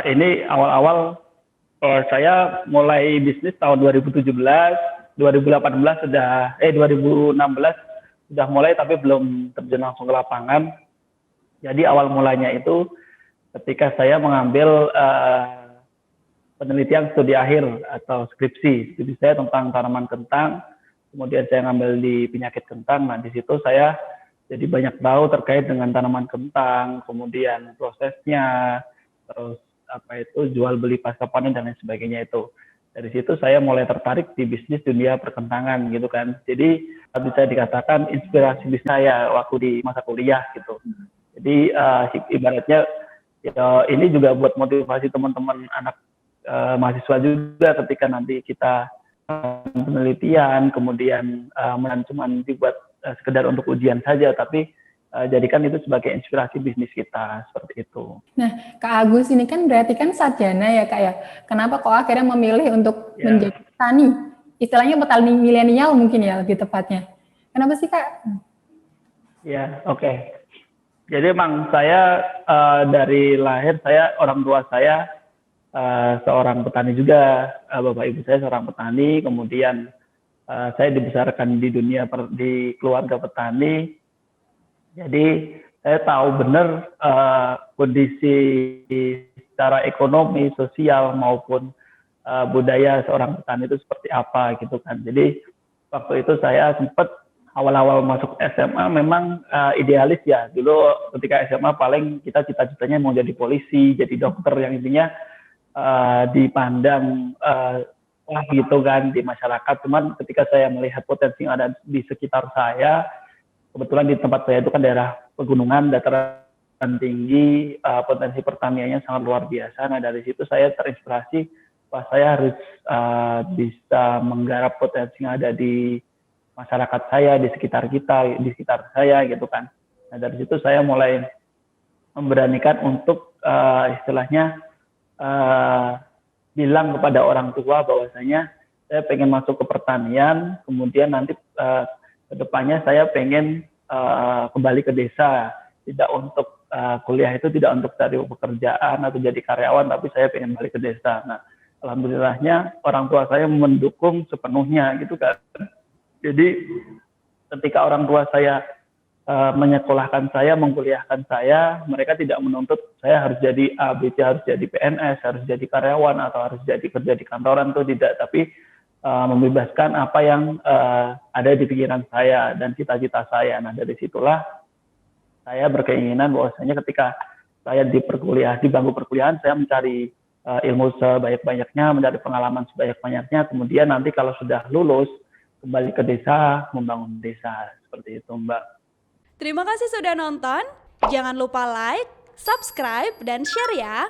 Ini awal-awal saya mulai bisnis tahun 2017, 2018 sudah, 2016 sudah mulai tapi belum terjun langsung ke lapangan. Jadi awal mulanya itu ketika saya mengambil penelitian studi akhir atau skripsi. Studi saya tentang tanaman kentang, kemudian saya ngambil di penyakit kentang. Nah, di situ saya jadi banyak tahu terkait dengan tanaman kentang, kemudian prosesnya, terus apa itu jual beli pasca panen dan lain sebagainya itu. Dari situ saya mulai tertarik di bisnis dunia perkentangan gitu kan. Jadi bisa dikatakan inspirasi bisnis saya waktu di masa kuliah gitu. Jadi ibaratnya ya, ini juga buat motivasi teman-teman anak mahasiswa juga ketika nanti kita penelitian, kemudian cuma dibuat sekedar untuk ujian saja, tapi jadikan itu sebagai inspirasi bisnis kita, seperti itu. Nah, Kak Agus ini kan berarti kan sarjana ya Kak ya. Kenapa kok akhirnya memilih untuk menjadi petani? Istilahnya petani milenial mungkin ya lebih tepatnya. Kenapa sih Kak? Ya, oke. Jadi emang saya dari lahir orang tua saya seorang petani juga, bapak ibu saya seorang petani, kemudian saya dibesarkan di di keluarga petani. Jadi saya tahu benar kondisi secara ekonomi, sosial maupun budaya seorang petani itu seperti apa gitu kan. Jadi waktu itu saya sempat awal-awal masuk SMA memang idealis ya. Dulu ketika SMA paling kita cita-citanya mau jadi polisi, jadi dokter yang intinya dipandang wah gitu kan di masyarakat. Cuman ketika saya melihat potensi yang ada di sekitar saya, kebetulan di tempat saya itu kan daerah pegunungan, dataran tinggi, potensi pertaniannya sangat luar biasa. Nah dari situ saya terinspirasi, wah saya harus bisa menggarap potensi yang ada di masyarakat saya, di sekitar kita, di sekitar saya gitu kan. Nah dari situ saya mulai memberanikan untuk istilahnya bilang kepada orang tua bahwasanya saya pengen masuk ke pertanian, kemudian nanti kedepannya saya pengen kembali ke desa, tidak untuk kuliah itu tidak untuk cari pekerjaan atau jadi karyawan, tapi saya pengen balik ke desa. Nah, alhamdulillahnya orang tua saya mendukung sepenuhnya gitu kan. Jadi ketika orang tua saya menyekolahkan saya, mengkuliahkan saya, mereka tidak menuntut saya harus jadi A, B, C, harus jadi PNS, harus jadi karyawan atau harus jadi kerja di kantoran, itu tidak, tapi membebaskan apa yang ada di pikiran saya dan cita-cita saya. Nah dari situlah saya berkeinginan bahwasanya ketika saya di bangku perkuliahan, saya mencari ilmu sebanyak-banyaknya, mencari pengalaman sebanyak-banyaknya, kemudian nanti kalau sudah lulus kembali ke desa, membangun desa, seperti itu Mbak. Terima kasih sudah nonton, jangan lupa like, subscribe, dan share ya.